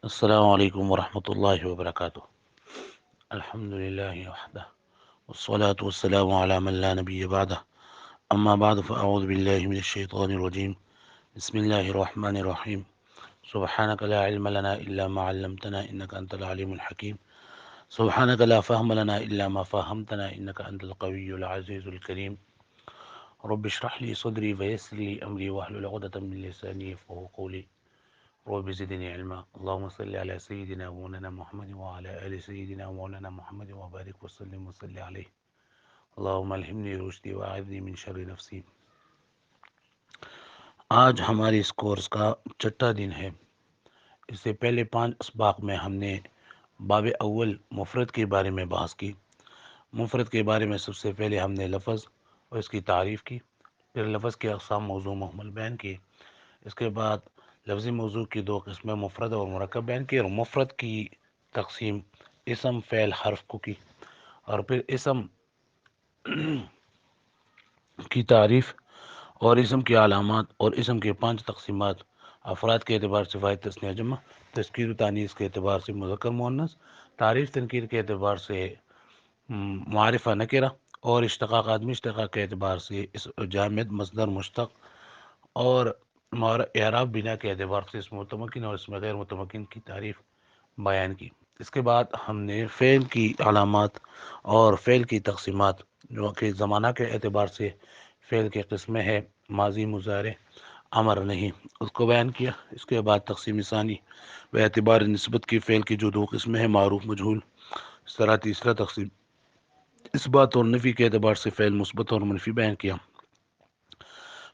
السلام علیکم ورحمۃ اللہ وبرکاتہ۔ الحمد للہ وحدہ والصلاة والسلام علی من لا نبی بعدہ، اما بعد فاعوذ باللہ من الشیطان الرجیم، بسم اللہ الرحمن الرحیم۔ سبحانک لا علم لنا الا ما علمتنا انک انت العلیم الحکیم، سبحانک لا فهم لنا الا ما فهمتنا انک انت القوی العزیز الکریم۔ رب اشرح لي صدری ویسر لي امری واحلل عقدۃ من لسانی یفقهوا قولی، رب زدنی علما۔ اللهم صل علی سیدنا مولانا محمد وعلى آل سیدنا مولانا محمد وبارک وسلم وصلی علیہ۔ اللهم الہمنی رشدی واعذنی من شر نفسی۔ آج ہماری اس کورس کا چھٹا دن ہے۔ اس سے پہلے 5 اسباق میں ہم نے باب اول مفرد کے بارے میں بحث کی۔ مفرد کے بارے میں سب سے پہلے ہم نے لفظ اور اس کی تعریف کی، پھر لفظ کے اقسام موضوع محمل بیان کی، اس کے بعد لفظی موضوع کی 2 قسمیں مفرد اور مرکب بیان کی، اور مفرد کی تقسیم اسم فعل حرف کو کی، اور پھر اسم کی تعریف اور اسم کی علامات اور اسم کے 5 تقسیمات: افراد کے اعتبار سے واحد تثنیہ جمع، تذکیر و تانیث کے اعتبار سے مذکر مؤنث، تعریف تنکیر کے اعتبار سے معرفہ نکرہ، اور اشتقاق آدمی اشتقاق کے اعتبار سے جامد مصدر مشتق، اور اعراب بنا کے اعتبار سے اسم متمکن اور اسم غیر متمکن کی تعریف بیان کی۔ اس کے بعد ہم نے فعل کی علامات اور فعل کی تقسیمات، جو کہ زمانہ کے اعتبار سے فعل کی قسمیں ہے ماضی مضارع امر نہیں، اس کو بیان کیا۔ اس کے بعد تقسیم ثانی بے اعتبار نسبت کی فعل کی جو 2 قسمیں ہیں معروف مجہول۔ اس طرح تیسرا تقسیم اس بات اور نفی کے اعتبار سے فعل مثبت اور منفی بیان کیا۔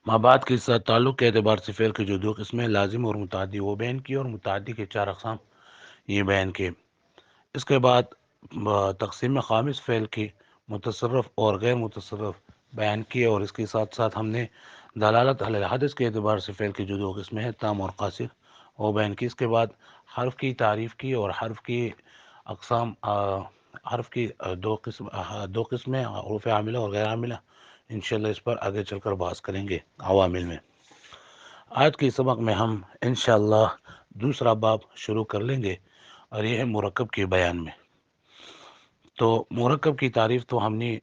ما بعد کے ساتھ تعلق کے اعتبار سے فعل کی جو 2 قسمیں لازم اور متعدی وہ بیان کی، اور متعدی کے 4 اقسام یہ بیان کیے۔ اس کے بعد تقسیم خامس فعل کی متصرف اور غیر متصرف بیان کیے، اور اس کے ساتھ ساتھ ہم نے دلالت علی الحدث کے اعتبار سے فعل کی جو 2 قسمیں ہیں تام اور قاصر وہ بیان کی۔ اس کے بعد حرف کی تعریف کی، اور حرف کی اقسام، حرف کی 2 قسمیں حروف عاملہ اور غیر عاملہ، انشاءاللہ اس پر آگے چل کر بحث کریں گے عوامل میں۔ آج کے سبق میں ہم انشاءاللہ دوسرا باب شروع کر لیں گے، اور یہ ہے مرکب کے بیان میں۔ تو مرکب کی تعریف تو ہم نے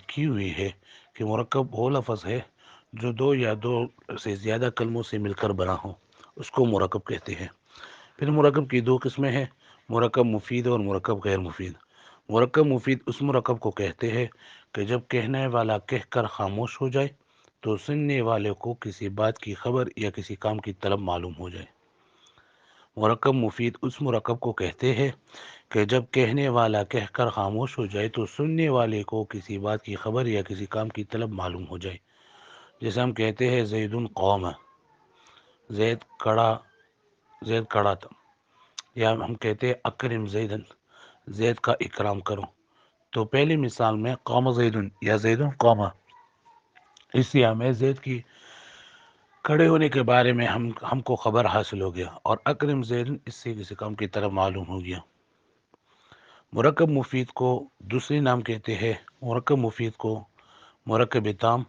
کی ہوئی ہے کہ مرکب وہ لفظ ہے جو 2 یا 2 سے زیادہ کلموں سے مل کر بنا ہو، اس کو مرکب کہتے ہیں۔ پھر مرکب کی 2 قسمیں ہیں، مرکب مفید اور مرکب غیر مفید۔ مرکب مفید اس مرکب کو کہتے ہیں کہ جب کہنے والا کہہ کر خاموش ہو جائے تو سننے والے کو کسی بات کی خبر یا کسی کام کی طلب معلوم ہو جائے۔ مرکب مفید اس مرکب کو کہتے ہیں کہ جب کہنے والا کہہ کر خاموش ہو جائے تو سننے والے کو کسی بات کی خبر یا کسی کام کی طلب معلوم ہو جائے۔ جیسے ہم کہتے ہیں زید قوم، زید کڑا تھا، یا ہم کہتے ہیں اکرم زیدن، زید کا اکرام کرو۔ تو پہلی مثال میں قوم زیدن یا زید قوم، اس سے ہمیں زید کی کھڑے ہونے کے بارے میں ہم کو خبر حاصل ہو گیا، اور اکرم زیدن اس سے کسی کام کی طرف معلوم ہو گیا۔ مرکب مفید کو دوسری نام کہتے ہیں، مرکب مفید کو مرکب تام،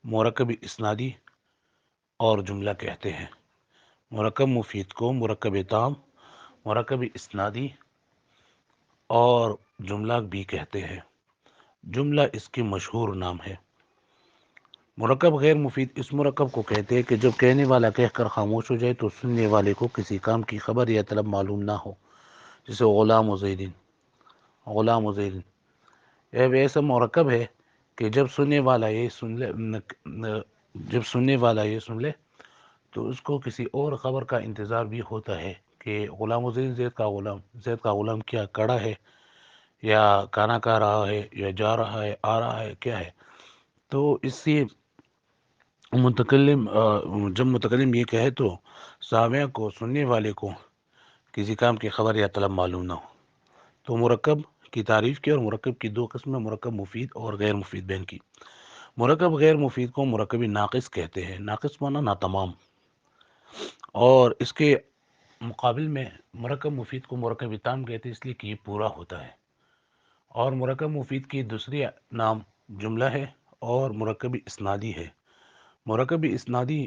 مرکب اسنادی اور جملہ کہتے ہیں۔ مرکب مفید کو مرکب تام، مرکب اسنادی اور جملہ بھی کہتے ہیں۔ جملہ اس کی مشہور نام ہے۔ مرکب غیر مفید اس مرکب کو کہتے ہیں کہ جب کہنے والا کہہ کر خاموش ہو جائے تو سننے والے کو کسی کام کی خبر یا طلب معلوم نہ ہو، جیسے غلام زیدن، غلام زیدن۔ یہ ایسا مرکب ہے کہ جب سننے والا یہ سن لے تو اس کو کسی اور خبر کا انتظار بھی ہوتا ہے کہ غلام زید، زید کا غلام کیا کڑا ہے، یا کھانا کھا رہا ہے، یا جا رہا ہے، آ رہا ہے، کیا ہے۔ تو اس سے جب متکلم یہ کہے تو سامع کو، سننے والے کو کسی کام کی خبر یا طلب معلوم نہ ہو۔ تو مرکب کی تعریف کی، اور مرکب کی 2 قسمیں مرکب مفید اور غیر مفید بیان کی۔ مرکب غیر مفید کو مرکب ناقص کہتے ہیں، ناقص مانا ناتمام، اور اس کے مقابل میں مرکب مفید کو مرکب تام کہتے ہیں، اس لیے کہ یہ پورا ہوتا ہے۔ اور مرکب مفید کی دوسری نام جملہ ہے، اور مرکب اسنادی ہے۔ مرکب اسنادی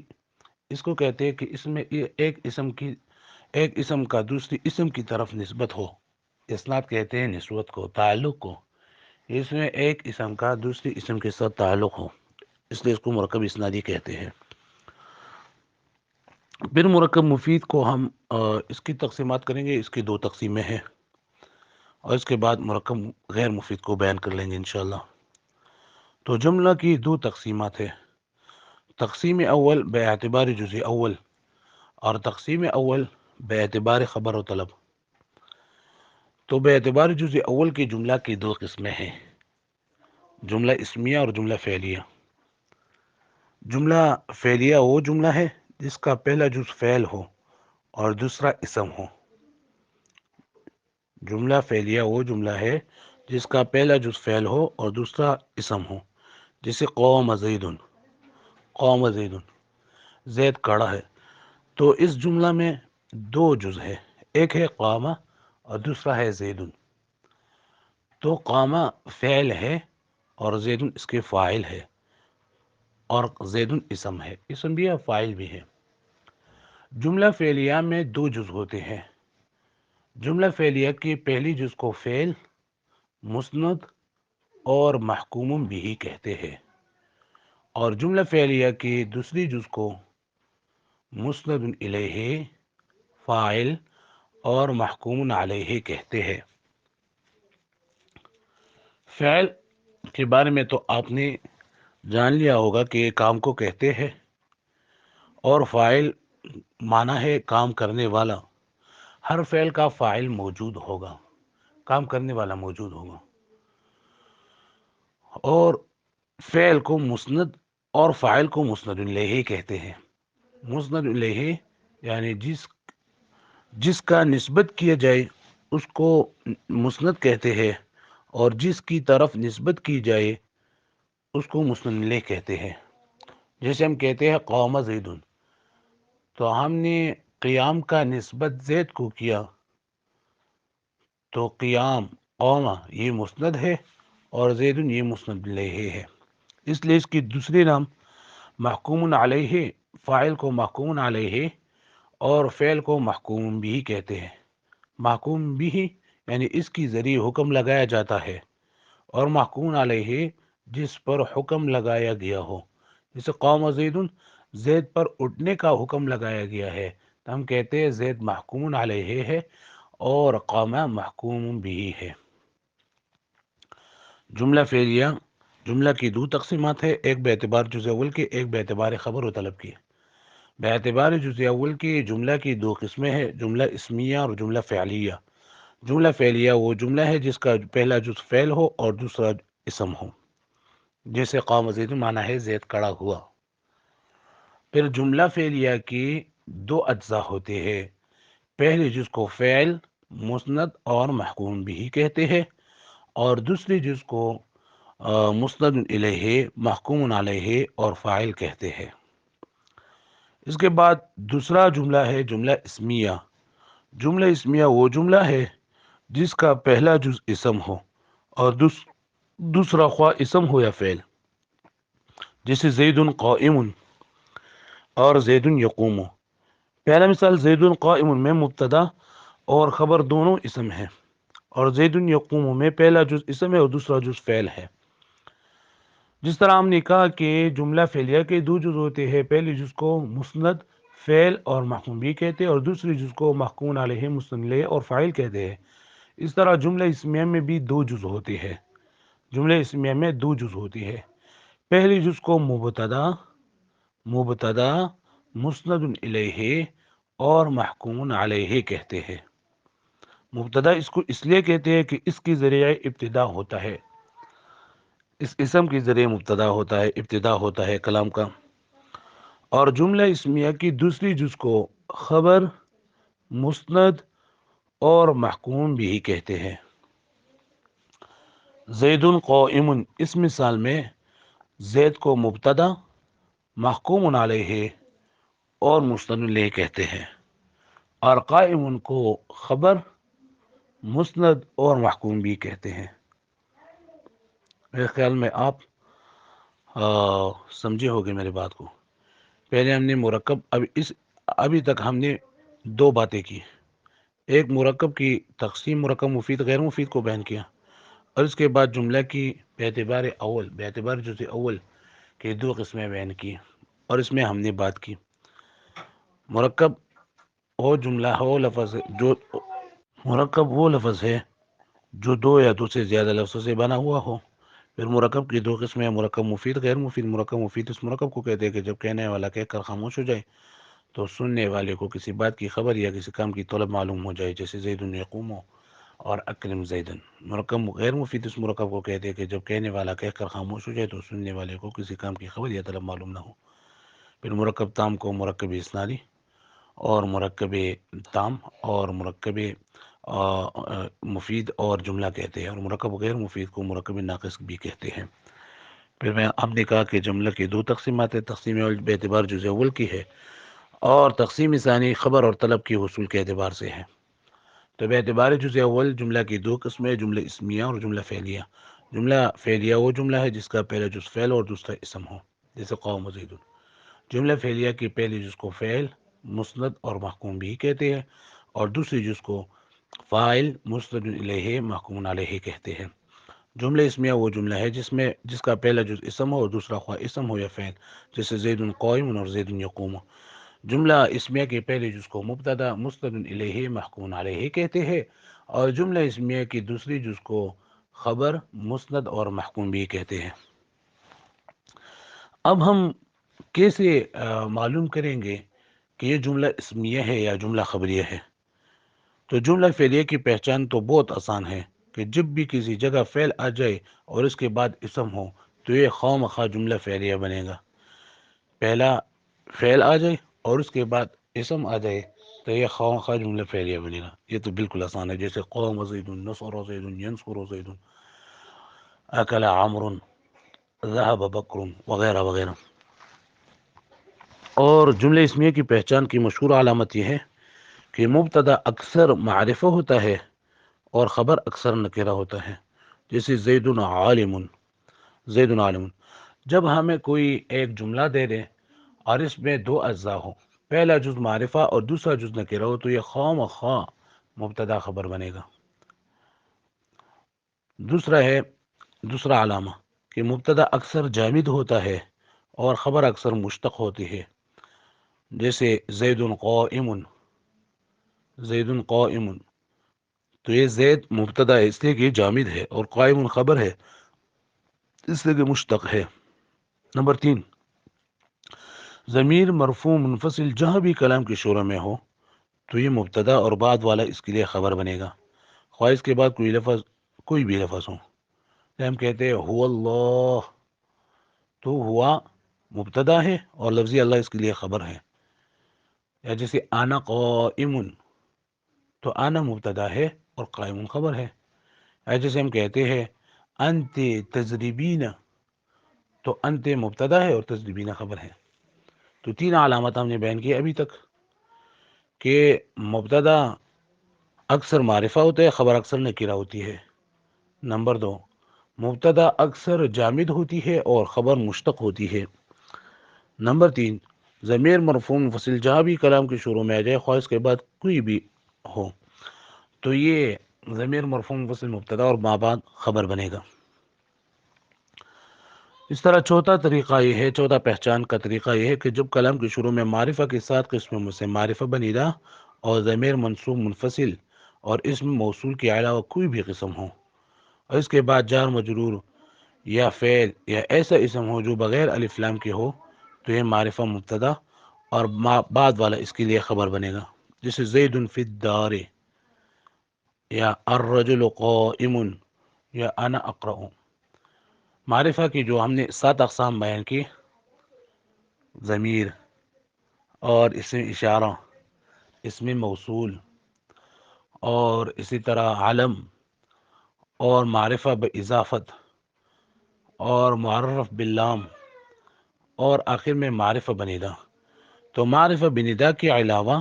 اس کو کہتے ہیں کہ اس میں ایک اسم کی ایک اسم کا دوسری اسم کی طرف نسبت ہو، اسناد کہتے ہیں نسبت کو، تعلق کو، اس میں ایک اسم کا دوسری اسم کے ساتھ تعلق ہو، اس لیے اس کو مرکب اسنادی کہتے ہیں۔ پھر مرکب مفید کو ہم اس کی تقسیمات کریں گے، اس کی دو تقسیمیں ہیں، اور اس کے بعد مرکب غیر مفید کو بیان کر لیں گے انشاءاللہ۔ تو جملہ کی دو تقسیمات ہیں، تقسیم اول بے اعتبار جزء اول اور تقسیم اول بے اعتبار خبر و طلب۔ تو بے اعتبار جزء اول کی جملہ کی دو قسمیں ہیں، جملہ اسمیہ اور جملہ فعلیہ۔ جملہ فعلیہ وہ جملہ ہے جس کا پہلا جز فعل ہو اور دوسرا اسم ہو۔ جملہ فعلیہ وہ جملہ ہے جس کا پہلا جز فعل ہو اور دوسرا اسم ہو، جیسے قوم زید، قوم زید، زید کھڑا ہے۔ تو اس جملہ میں دو جز ہے، ایک ہے قامہ اور دوسرا ہے زید۔ تو قامہ فعل ہے اور زید اس کے فاعل ہے، اور زید اسم ہے، اسم بھی ہے فاعل بھی ہے۔ جملہ فعلیہ میں دو جز ہوتے ہیں، جملہ فعلیہ کی پہلی جز کو فعل، مسند اور محکوم بھی کہتے ہیں، اور جملہ فعلیہ کی دوسری جز کو مسند الیہ، فاعل اور محکوم علیہ کہتے ہیں۔ فعل کے بارے میں تو آپ نے جان لیا ہوگا کہ کام کو کہتے ہیں، اور فاعل معنی ہے کام کرنے والا۔ ہر فعل کا فاعل موجود ہوگا، کام کرنے والا موجود ہوگا، اور فعل کو مسند اور فاعل کو مسند الیہ کہتے ہیں۔ مسند الیہ یعنی جس کا نسبت کیا جائے اس کو مسند کہتے ہیں، اور جس کی طرف نسبت کی جائے اس کو مسند الیہ کہتے ہیں۔ جیسے ہم کہتے ہیں قوم زید، تو ہم نے قیام کا نسبت زید کو کیا، تو قیام قوم یہ مسند ہے اور زید یہ مسند الیہ ہے، اس لیے اس کی دوسری نام محکوم علیہ، فاعل کو محکوم علیہ اور فعل کو محکوم بھی کہتے ہیں۔ محکوم بھی یعنی اس کی ذریعے حکم لگایا جاتا ہے، اور محکوم علیہ جس پر حکم لگایا گیا ہو، جیسے قوم زید، زید پر اٹھنے کا حکم لگایا گیا ہے، تو ہم کہتے ہیں زید محکوم علیہ ہے اور قوم محکوم بھی ہے۔ جملہ فعلیہ جملہ کی دو تقسیمات ہے، ایک بے اعتبار جزء اول کی، ایک بے اعتبار خبر و طلب کی۔ بے اعتبار جزء اول کی جملہ کی دو قسمیں ہیں، جملہ اسمیہ اور جملہ فعلیہ۔ جملہ فعلیہ وہ جملہ ہے جس کا پہلا جز فعل ہو اور دوسرا اسم ہو، جیسے قوم زید معنی ہے زید کھڑا ہوا۔ پھر جملہ فعلیہ کی دو اجزاء ہوتے ہیں، پہلے جز کو فعل، مسند اور محکوم بھی کہتے ہیں، اور دوسری جز کو مسند الیہ، محکوم علیہ اور فاعل کہتے ہیں۔ اس کے بعد دوسرا جملہ ہے جملہ اسمیہ۔ جملہ اسمیہ وہ جملہ ہے جس کا پہلا جز اسم ہو اور دوسرا خواہ اسم ہو یا فعل، جیسے زید قائم اور زید یقوم۔ پہلا مثال زید قائم میں مبتدا اور خبر دونوں اسم ہیں، اور زید یقوم میں پہلا جز اسم ہے اور دوسرا جز فعل ہے۔ جس طرح ہم نے کہا کہ جملہ فعلیہ کے دو جز ہوتے ہیں، پہلی جز کو مسند، فعل اور محکوم بھی کہتے ہیں، اور دوسری جز کو محکوم علیہ، مسند الیہ اور فاعل کہتے ہیں۔ اس طرح جملہ اسمیہ میں بھی دو جز ہوتے ہیں، جملہ اسمیہ میں دو جز ہوتی ہے، پہلی جز کو مبتدا مسند الیہ اور محکوم علیہ کہتے ہیں۔ مبتدا اس کو اس لیے کہتے ہیں کہ اس کی ذریعہ ابتدا ہوتا ہے، اس اسم کے ذریعے مبتدا ہوتا ہے، ابتدا ہوتا ہے کلام کا۔ اور جملہ اسمیہ کی دوسری جز کو خبر، مسند اور محکوم بھی کہتے ہیں۔ زید قائم، اس مثال میں زید کو مبتدا، محکوم علیہ اور مسند الیہ کہتے ہیں، اور قائم کو خبر، مسند اور محکوم بھی کہتے ہیں۔ میرے خیال میں آپ سمجھے ہوگے میری بات کو۔ پہلے ہم نے مرکب ابھی تک ہم نے دو باتیں کی. ایک مرکب کی تقسیم مرکب مفید غیر مفید کو بیان کیا، اور اس کے بعد جملہ کی باعتبار جزء اول کے دو قسمیں بیان کی، اور اس میں ہم نے بات کی مرکب وہ جملہ ہو لفظ جو مرکب وہ لفظ ہے جو دو یا دو سے زیادہ لفظوں سے بنا ہوا ہو. پھر مرکب کی دو قسمیں مرکب مفید غیر مفید. مرکب مفید اس مرکب کو کہتے ہیں کہ جب کہنے والا کہہ کر خاموش ہو جائے تو سننے والے کو کسی بات کی خبر یا کسی کام کی طلب معلوم ہو جائے، جیسے زید یقوم اور اکرم زیدن. مرکب غیر مفید اس مرکب کو کہتے ہیں کہ جب کہنے والا کہہ کر خاموش ہو جائے تو سننے والے کو کسی کام کی خبر یا طلب معلوم نہ ہو. پھر مرکب تام کو مرکب اسنادی اور مرکب تام اور مرکب مفید اور جملہ کہتے ہیں، اور مرکب غیر مفید کو مرکب ناقص بھی کہتے ہیں. پھر ہم نے کہا کہ جملہ کی دو تقسیمات ہیں. تقسیم اول بے اعتبار جزء اول کی ہے، اور تقسیم ثانی خبر اور طلب کی حصول کے اعتبار سے ہے. تو بے اعتبار جزء اول جملہ کی دو قسمیں، جملہ اسمیہ اور جملہ فعلیہ. جملہ فعلیہ وہ جملہ ہے جس کا پہلا جز فعل اور دوسرا اسم ہو، جیسے قوم زید. جملہ فعلیہ کی پہلی جز کو فعل مسند اور محکوم بھی کہتے ہیں، اور دوسری جز کو فاعل مسند الیہ محکوم علیہ کہتے ہیں. جملہ اسمیہ وہ جملہ ہے جس کا پہلا جز اسم ہو اور دوسرا خواہ اسم ہو یا فعل، جیسے زید قائم اور زید یقوم. جملہ اسمیہ کے پہلے جز کو مبتدا مسند الیہ محکوم علیہ کہتے ہیں، اور جملہ اسمیہ کی دوسری جز کو خبر مسند اور محکوم بھی کہتے ہیں. اب ہم کیسے معلوم کریں گے کہ یہ جملہ اسمیہ ہے یا جملہ خبریہ ہے؟ تو جملہ فعلیہ کی پہچان تو بہت آسان ہے کہ جب بھی کسی جگہ فعل آ جائے اور اس کے بعد اسم ہو تو یہ خواہ مخواہ جملہ فعلیہ بنے گا. پہلا فعل آ جائے اور اس کے بعد اسم آ جائے تو یہ خواہ مخواہ جملہ فعلیہ بنے گا. یہ تو بالکل آسان ہے، جیسے قوم زید نصر زید ینصر زید اکل عمرو ذهب بکر وغیرہ وغیرہ. اور جملہ اسمیہ کی پہچان کی مشہور علامت یہ ہے کہ مبتدا اکثر معرفہ ہوتا ہے اور خبر اکثر نکرہ ہوتا ہے، جیسے زید عالم. زید عالم جب ہمیں کوئی ایک جملہ دے دیں اور اس میں دو اجزاء ہو، پہلا جز معرفہ اور دوسرا جز نکرہ ہو، تو یہ خواہ مخواہ مبتدا خبر بنے گا. دوسرا علامہ کہ مبتدا اکثر جامد ہوتا ہے اور خبر اکثر مشتق ہوتی ہے، جیسے زید قائم. زید قائم تو یہ زید مبتدا ہے اس لیے کہ جامد ہے، اور قائم خبر ہے اس لیے کہ مشتق ہے. نمبر 3، ضمیر مرفوع منفصل جہاں بھی کلام کے شروع میں ہو تو یہ مبتدا اور بعد والا اس کے لیے خبر بنے گا، خواہ اس کے بعد کوئی بھی لفظ ہو. ہم کہتے ہیں هو اللہ، تو ہوا مبتدا ہے اور لفظی اللہ اس کے لیے خبر ہے. یا جیسے انا قائم، تو انا مبتدا ہے اور قائم خبر ہے. یا جیسے ہم کہتے ہیں انت تجربین، تو انت مبتدا ہے اور تجربین خبر ہے. تو 3 علامات ہم نے بیان کی ابھی تک کہ مبتدا اکثر معرفہ ہوتا ہے، خبر اکثر نکرہ ہوتی ہے. نمبر 2، مبتدا اکثر جامد ہوتی ہے اور خبر مشتق ہوتی ہے. نمبر 3، ضمیر مرفوع منفصل جہاں بھی کلام کے شروع میں آ جائے خواہ اس کے بعد کوئی بھی ہو تو یہ ضمیر مرفوع منفصل مبتدا اور ما بعد خبر بنے گا. اس طرح چوتھا پہچان کا طریقہ یہ ہے کہ جب کلام کے شروع میں معرفہ کے 7 قسموں میں سے معرفہ بنیدہ اور ضمیر منصوب منفصل اور اسم موصول کے علاوہ کوئی بھی قسم ہو، اور اس کے بعد جار مجرور یا فعل یا ایسا اسم ہو جو بغیر الف لام کے ہو، تو یہ معرفہ مبتدا اور بعد والا اس کے لیے خبر بنے گا، جیسے زید فی الدار یا الرجل قائم یا انا اقرأ. معرفہ کی جو ہم نے 7 اقسام بیان کی، ضمیر اور اسم اشارہ، اسم موصول، اور اسی طرح علم اور معرفہ باضافت اور معرف باللام، اور آخر میں معرفہ بنیدہ. تو معرفہ بنیدہ کے علاوہ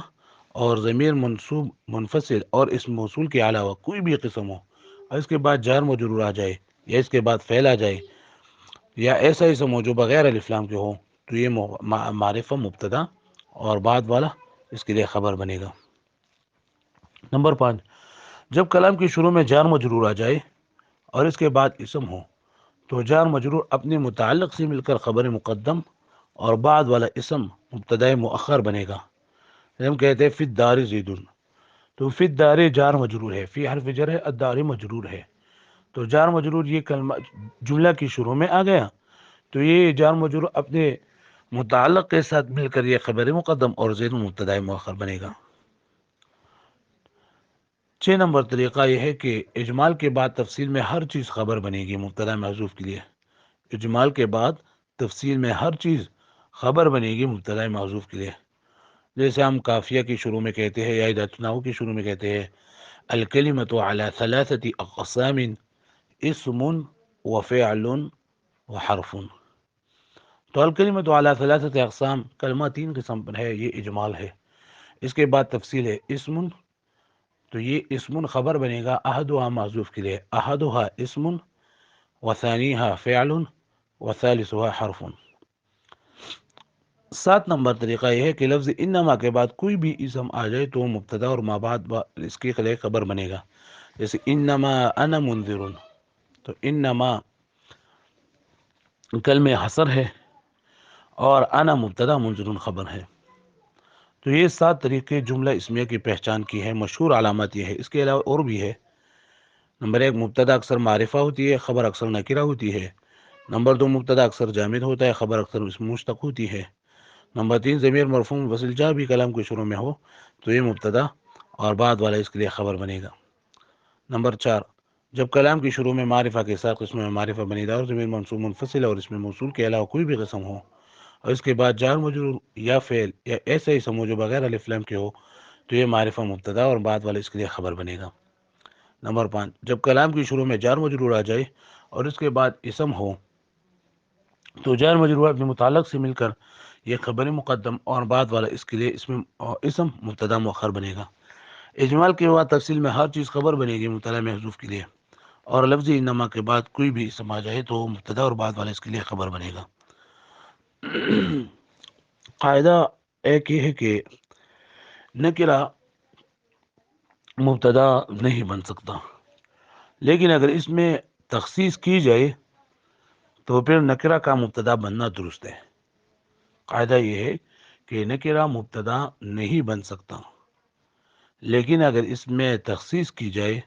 اور ضمیر منصوب منفصل اور اسم موصول کے علاوہ کوئی بھی قسم ہو اور اس کے بعد جار مجرور آ جائے یا اس کے بعد فعل آ جائے یا ایسا اسم ہو جو بغیر الف لام کے ہو، تو یہ معرفہ مبتدا اور بعد والا اس کے لیے خبر بنے گا. نمبر 5، جب کلام کی شروع میں جار مجرور آ جائے اور اس کے بعد اسم ہو تو جار مجرور اپنے متعلق سے مل کر خبر مقدم اور بعد والا اسم مبتدا مؤخر بنے گا۔ ہم کہتے ہیں فی الدار زیدن، تو فی الدار جار مجرور ہے، فی حرف جر ہے، الدار مجرور ہے، تو جار مجرور یہ کلمہ جملہ کی شروع میں آ گیا تو یہ جار مجرور اپنے متعلق کے ساتھ مل کر یہ خبر مقدم اور زید مبتدا مؤخر بنے گا۔ 6 نمبر طریقہ یہ ہے کہ اجمال کے بعد تفصیل میں ہر چیز خبر بنے گی مبتدا محذوف کے لیے۔ اجمال کے بعد تفصیل میں ہر چیز خبر بنے گی مبتدا محذوف کے لیے، جیسے ہم قافیہ کی شروع میں کہتے ہیں یا اداۃ نحو کی شروع میں کہتے ہیں الکلمۃ علی ثلاثۃ اقسام اسم وفعل وحرف، تو الکلمۃ علی ثلاثۃ اقسام کلمہ 3 قسم پر ہے، یہ اجمال ہے۔ اس کے بعد تفصیل ہے اسم، تو یہ اسم خبر بنے گا احدھا محذوف کے لیے، احدھا اسم وثانیہا فعل وثالثھا حرف۔ 7 نمبر طریقہ یہ ہے کہ لفظ انما کے بعد کوئی بھی اسم آ جائے تو مبتدا اور ما بعد اس کے لیے خبر بنے گا، جیسے انما انا منذر، تو انما کلمہ حصر ہے اور انا مبتدا منذر خبر ہے۔ تو یہ 7 طریقے جملہ اسمیہ کی پہچان کی ہے، مشہور علامات یہ ہے۔ اس کے علاوہ اور بھی ہے۔ نمبر 1، مبتدا اکثر معرفہ ہوتی ہے، خبر اکثر نکرہ ہوتی ہے۔ نمبر 2، مبتدا اکثر جامد ہوتا ہے، خبر اکثر اسم مشتق ہوتی ہے۔ نمبر 3، ضمیر مرفوع منفصل جا بھی کلام کے شروع میں ہو تو یہ مبتدا اور بعد والا اس کے لیے خبر بنے گا۔ نمبر 4، جب کلام کی شروع میں معرفہ کے ساتھ قسم میں معرفہ بنیدہ اور ضمیر منصوب منفصل اور اس میں موصول کے علاوہ کوئی بھی قسم ہو اور اس کے بعد جار مجرور یا فعل یا ایسا اسم ہو جو بغیر الف لام کے ہو تو یہ معرفہ مبتدا اور بعد والا اس کے لیے خبر بنے گا۔ نمبر 5، جب کلام کی شروع میں جار مجرور آ جائے اور اس کے بعد اسم ہو تو جار مجرور اپنے متعلق سے مل کر یہ خبر مقدم اور بعد والا اس کے لیے اسم مبتدا مؤخر بنے گا۔ اجمال کے بعد تفصیل میں ہر چیز خبر بنے گی مبتدا محذوف کے لیے، اور لفظ انما کے بعد کوئی بھی اسم آ جائے تو مبتدا اور بعد والا اس کے لیے خبر بنے گا۔ قاعدہ ایک یہ ہے کہ نکرہ مبتدا نہیں بن سکتا، لیکن اگر اس میں تخصیص کی جائے تو پھر نکرہ کا مبتدا بننا درست ہے۔ قاعدہ یہ ہے کہ نکرہ مبتدا نہیں بن سکتا، لیکن اگر اس میں تخصیص کی جائے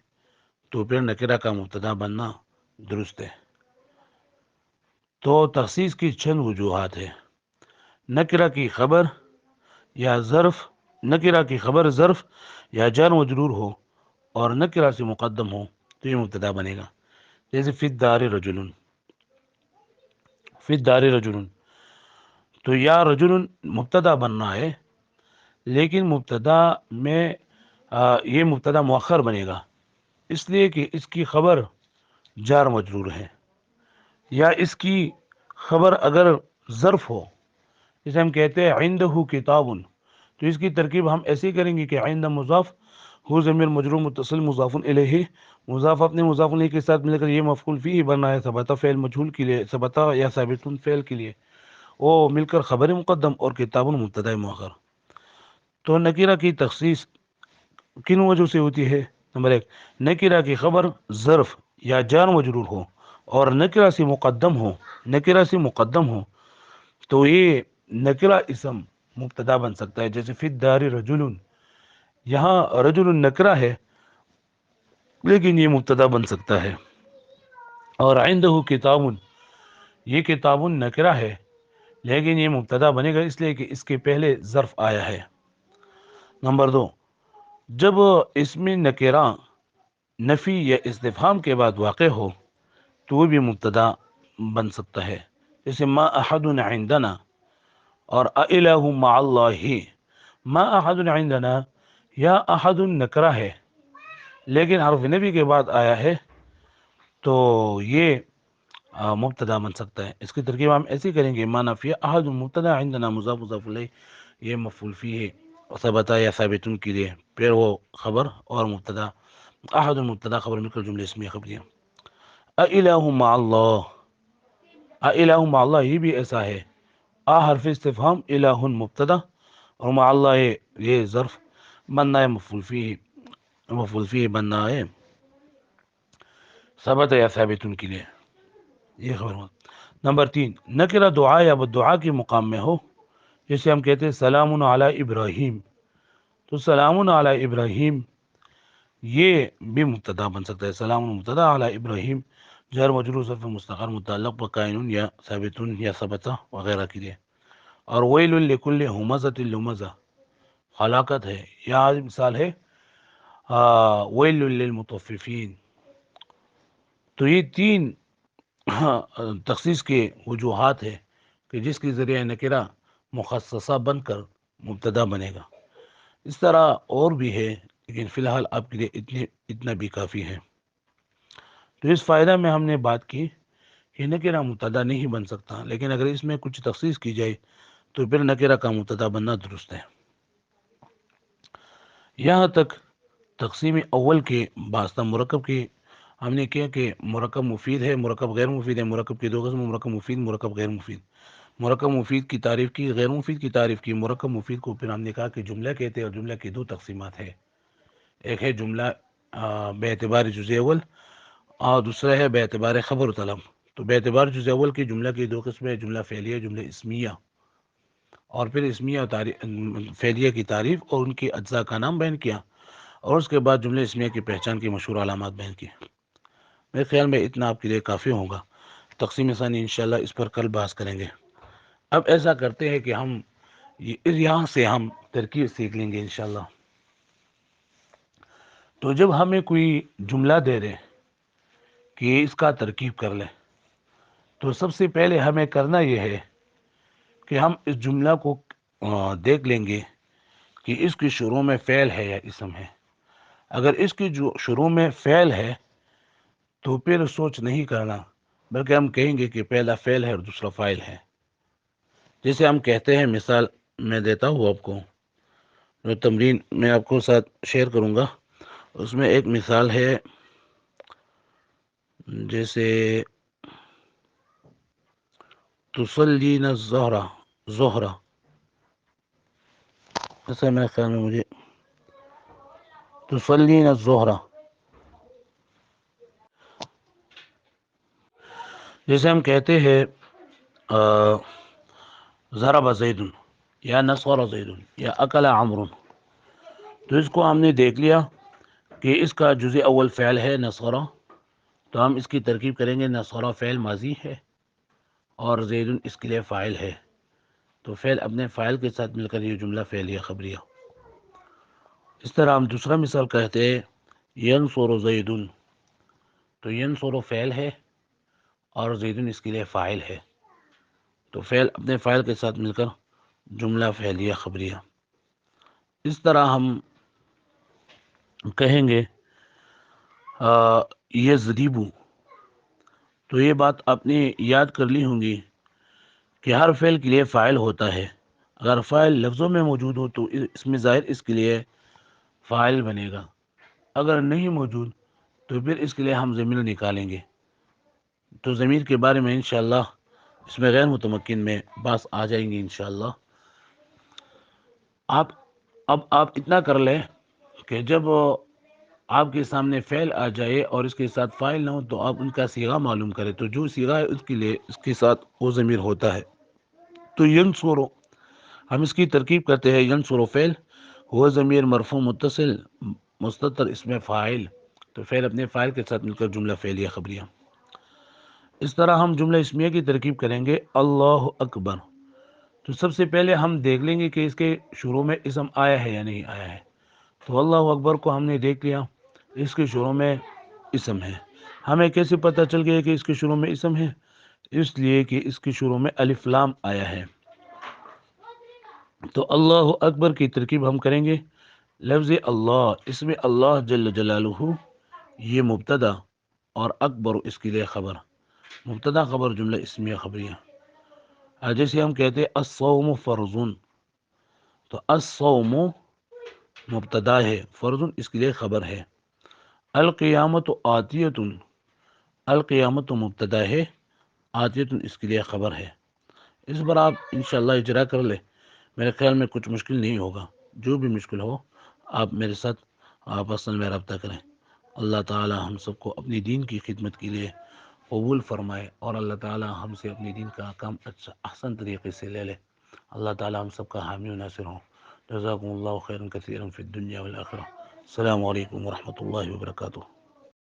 تو پھر نکرہ کا مبتدا بننا درست ہے۔ تو تخصیص کی چند وجوہات ہے۔ نکرہ کی خبر یا ظرف، نکرہ کی خبر ظرف یا جار مجرور ہو اور نکرہ سے مقدم ہو تو یہ مبتدا بنے گا، جیسے فی الدار رجل، فی الدار رجل، تو یا رجل مبتدا بننا ہے لیکن مبتدا میں یہ مبتدا مؤخر بنے گا اس لیے کہ اس کی خبر جار مجرور ہے، یا اس کی خبر اگر ظرف ہو جسے ہم کہتے ہیں عندہ کتاب، تو اس کی ترکیب ہم ایسے ہی کریں گے کہ عند مضاف ہو ضمیر مجرور متصل مضاف الیہ، مضاف اپنے مضاف الیہ کے ساتھ مل کر یہ مفعول فیہ بننا ہے، ثبت فعل مجہول کے لیے، ثبت یا ثابت فعل کے لیے وہ مل کر خبر مقدم اور کتاب مبتدا مؤخر۔ تو نکرہ کی تخصیص کن وجہ سے ہوتی ہے؟ نمبر 1، نکرہ کی خبر ظرف یا جار مجرور ہو اور نکرہ سے مقدم ہو، نکرہ سے مقدم ہو تو یہ نکرہ اسم مبتدا بن سکتا ہے، جیسے فی الدار رجل، یہاں رجل نکرہ ہے لیکن یہ مبتدا بن سکتا ہے، اور عندہ کتاب، یہ کتاب نکرہ ہے لیکن یہ مبتدا بنے گا اس لیے کہ اس کے پہلے ظرف آیا ہے۔ نمبر 2، جب اسم نکرہ نفی یا استفہام کے بعد واقع ہو تو وہ بھی مبتدا بن سکتا ہے، جیسے ما احد عندنا اور االہ مع اللہ، ما احد عندنا یا احد نکرہ ہے لیکن حرف نفی کے بعد آیا ہے تو یہ مبتدا بن سکتا ہے۔ اس کی ترکیب ہم ایسی کریں گے، ما نفی احد مبتدا عندنا مضاف مضاف الیہ، یہ مفعول فیہ ہے، ثبت یا ثابت کے لیے، پھر وہ خبر اور مبتدا، احد مبتدا خبر مل کر جملے اسمیہ خبریہ۔ االہ مع اللہ، االہ مع اللہ یہ بھی ایسا ہے، حرف استفہام، الہ مبتدا اور مع اللہ یہ ظرف بننا ہے مفعول فیہ، مفعول فیہ بننا ہے ثبت یا ثابتن کے لیے، یہ خبر ہو۔ نمبر 3، نکرہ دعا یا بدعا کے مقام میں ہو، جیسے ہم کہتے ہیں سلام علی ابراہیم، تو سلام علی ابراہیم یہ بھی مبتدا بن سکتا ہے، سلام مبتدا علی ابراہیم جر مجرور ظرف مستقر متعلق بقائن یا ثابتن یا ثبتہ وغیرہ کے لیے۔ اور ویل لکل ہمزۃ لمزہ ہلاکت ہے، یہاں مثال ہے ویل للمطففین۔ تو یہ 3 تخصیص کے وجوہات ہے کہ جس کے ذریعے نکرہ مخصصہ بن کر مبتدا بنے گا۔ اس طرح اور بھی ہے لیکن فی الحال آپ کے لیے اتنا بھی کافی ہے۔ تو اس فائدہ میں ہم نے بات کی کہ نکرہ مبتدا نہیں بن سکتا، لیکن اگر اس میں کچھ تخصیص کی جائے تو پھر نکرہ کا مبتدا بننا درست ہے۔ یہاں تک تقسیم اول کے واسطہ مرکب کی ہم نے کیا کہ مرکب مفید ہے، مرکب غیر مفید ہے، مرکب کی 2 قسم، مرکب مفید، مرکب غیر مفید۔ مرکب مفید کی تعریف کی، غیر مفید کی تعریف کی۔ مرکب مفید کو پھر ہم نے کہا کہ جملہ کہتے ہیں، اور جملہ کی 2 تقسیمات ہے، ایک ہے جملہ بے اعتبار جزء اول اور دوسرا ہے بے اعتبار خبر و طلب۔ تو بے اعتبار جزء اول کی جملہ کی 2 قسمیں، جملہ فعلیہ، جملہ اسمیہ، اور پھر اسمیہ اور فعلیہ کی تعریف اور ان کی اجزاء کا نام بیان کیا، اور اس کے بعد جملہ اسمیہ کی پہچان کی مشہور علامات بیان کی۔ میرے خیال میں اتنا آپ کے لیے کافی ہوگا۔ تقسیم ثانی انشاءاللہ اس پر کل بحث کریں گے۔ اب ایسا کرتے ہیں کہ ہم یہاں سے ہم ترکیب سیکھ لیں گے انشاءاللہ۔ تو جب ہمیں کوئی جملہ دے دے کہ اس کا ترکیب کر لیں، تو سب سے پہلے ہمیں کرنا یہ ہے کہ ہم اس جملہ کو دیکھ لیں گے کہ اس کی شروع میں فعل ہے یا اسم ہے۔ اگر اس کی جو شروع میں فعل ہے تو پھر سوچ نہیں کرنا، بلکہ ہم کہیں گے کہ پہلا فعل ہے اور دوسرا فاعل ہے۔ جیسے ہم کہتے ہیں، مثال میں دیتا ہوں آپ کو، جو تمرین میں آپ کو ساتھ شیئر کروں گا، اس میں ایک مثال ہے، جیسے تصلین الظہر، ایسا میرے خیال میں مجھے تصلین الظہر، جیسے ہم کہتے ہیں ضرب زید یا نصر زید یا اکل عمرو، تو اس کو ہم نے دیکھ لیا کہ اس کا جزء اول فعل ہے نصر، تو ہم اس کی ترکیب کریں گے، نصر فعل ماضی ہے اور زید اس کے لیے فاعل ہے، تو فعل اپنے فاعل کے ساتھ مل کر یہ جملہ فعلیہ خبریہ۔ اس طرح ہم دوسرا مثال کہتے ہیں ینصر زید، تو ینصر فعل ہے اور زید اس کے لیے فاعل ہے، تو فعل اپنے فاعل کے ساتھ مل کر جملہ فعلیہ خبریہ۔ اس طرح ہم کہیں گے یضرب، تو یہ بات آپ نے یاد کر لی ہوں گی کہ ہر فعل کے لیے فاعل ہوتا ہے، اگر فاعل لفظوں میں موجود ہو تو اس میں ظاہر اس کے لیے فاعل بنے گا، اگر نہیں موجود تو پھر اس کے لیے ہم ضمیر نکالیں گے۔ تو ضمیر کے بارے میں انشاءاللہ اس میں غیر متمکن میں بات آ جائیں گی انشاءاللہ۔ اب آپ اتنا کر لیں کہ جب آپ کے سامنے فعل آ جائے اور اس کے ساتھ فاعل نہ ہو تو آپ ان کا صیغہ معلوم کریں، تو جو صیغہ ہے اس کے لیے اس کے ساتھ وہ ضمیر ہوتا ہے۔ تو ینصر، ہم اس کی ترکیب کرتے ہیں، ینصر فعل ہوا ضمیر مرفوع متصل مستتر اس میں فاعل، تو فعل اپنے فاعل کے ساتھ مل کر جملہ فعلیہ خبریہ۔ اس طرح ہم جملہ اسمیہ کی ترکیب کریں گے، اللہ اکبر، تو سب سے پہلے ہم دیکھ لیں گے کہ اس کے شروع میں اسم آیا ہے یا نہیں آیا ہے، تو اللہ اکبر کو ہم نے دیکھ لیا، اس کے شروع میں اسم ہے۔ ہمیں کیسے پتہ چل گیا کہ اس کے شروع میں اسم ہے؟ اس لیے کہ اس کے شروع میں الف لام آیا ہے۔ تو اللہ اکبر کی ترکیب ہم کریں گے، لفظ اللہ، اس میں اللہ جل جلالہ یہ مبتدا اور اکبر اس کے لیے خبر، مبتدا خبر جملہ اسمیہ خبریہ۔ جیسے ہم کہتے ہیں الصوم فرض، تو الصوم مبتدا ہے، فرض اس کے لیے خبر ہے۔ القیامت آتیۃ، القیامت مبتدا ہے، آتیۃ اس کے لیے خبر ہے۔ اس پر آپ انشاءاللہ اجرا کر لیں، میرے خیال میں کچھ مشکل نہیں ہوگا، جو بھی مشکل ہو آپ میرے ساتھ آپس میں رابطہ کریں۔ اللہ تعالی ہم سب کو اپنی دین کی خدمت کے لیے قبول فرمائے، اور اللہ تعالی ہم سے اپنی دین کا کام اچھا احسن طریقے سے لے لے۔ اللہ تعالی ہم سب کا حامی و ناصر ہوں۔ جزاکم اللہ خیرا کثیرا فی الدنیا والآخرہ۔ السلام علیکم ورحمۃ اللہ وبرکاتہ۔